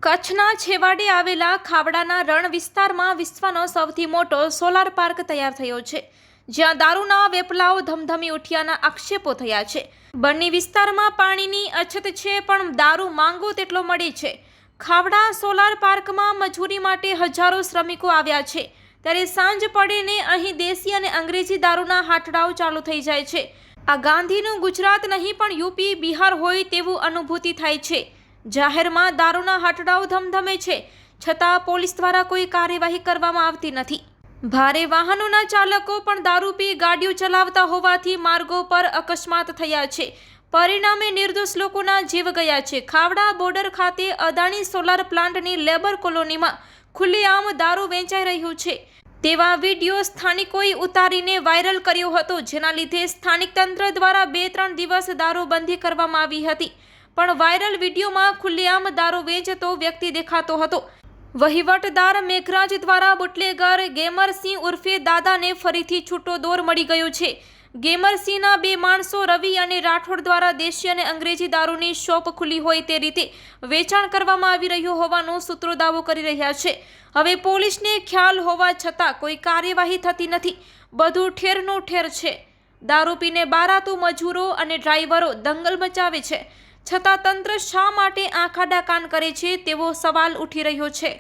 કચ્છના છેવાડે આવેલા ખાવડાના રણ વિસ્તારમાં વિશ્વનો સૌથી મોટો સોલાર પાર્ક તૈયાર થયો છે, જ્યાં દારૂના વેપલાઓ ધમધમી ઉઠ્યાના આક્ષેપો થયા છે। બન્ની વિસ્તારમાં પાણીની અછત છે, પણ દારૂ માંગો તેટલો મળે છે। ખાવડા સોલાર પાર્કમાં મજૂરી માટે હજારો શ્રમિકો આવ્યા છે, ત્યારે સાંજ પડે ને અહીં દેશી અને અંગ્રેજી દારૂના હાટડાઓ ચાલુ થઈ જાય છે। આ ગાંધીનું ગુજરાત નહીં પણ યુપી બિહાર હોય તેવું અનુભૂતિ થાય છે। જાહેરમાં દારૂના હાટડાઓ ધમધમે છે, છતાં પોલીસ દ્વારા કોઈ કાર્યવાહી કરવામાં આવતી નથી। ભારે વાહનોના ચાલકો પણ દારૂ પી ગાડીઓ ચલાવતા હોવાથી માર્ગો પર અકસ્માત થયા છે। પરિણામે નિર્દોષ લોકોના જીવ ગયા છે। ખાવડા બોર્ડર ખાતે અદાણી સોલાર પ્લાન્ટની લેબર કોલોનીમાં ખુલ્લેઆમ દારૂ વેચાઈ રહ્યું છે, તેવા વિડીયો સ્થાનિકોએ ઉતારીને વાયરલ કર્યો હતો, જેના લીધે સ્થાનિક તંત્ર દ્વારા 2-3 દિવસ દારૂબંધી કરવામાં આવી હતી, પણ વાયરલ વિડીયોમાં ખુલ્લેઆમ દારૂ વેચતો વ્યક્તિ દેખાતો હતો। વહીવટદાર મેઘરાજ દ્વારા બુટલેગર ગેમરસિંહ ઉર્ફે દાદાને ફરીથી છૂટો દોર મળી ગયો છે। ગેમરસિંહના 2 માણસો રવિ અને રાઠોડ દ્વારા દેશી અને અંગ્રેજી દારૂની શોપ ખુલ્લી હોય તે રીતે વેચાણ કરવામાં આવી રહ્યું હોવાનો સૂત્રો દાવો કરી રહ્યા છે। હવે પોલીસને ખ્યાલ હોવા છતાં કોઈ કાર્યવાહી થતી નથી, બધું ઠેરનું ઠેર છે। દારૂ પીને બારાતુ મજૂરો અને ડ્રાઈવરો દંગલ મચાવે છે, છતાં તંત્ર શા માટે આંખ આડા કાન કરે છે તેવો સવાલ ઉઠી રહ્યો છે।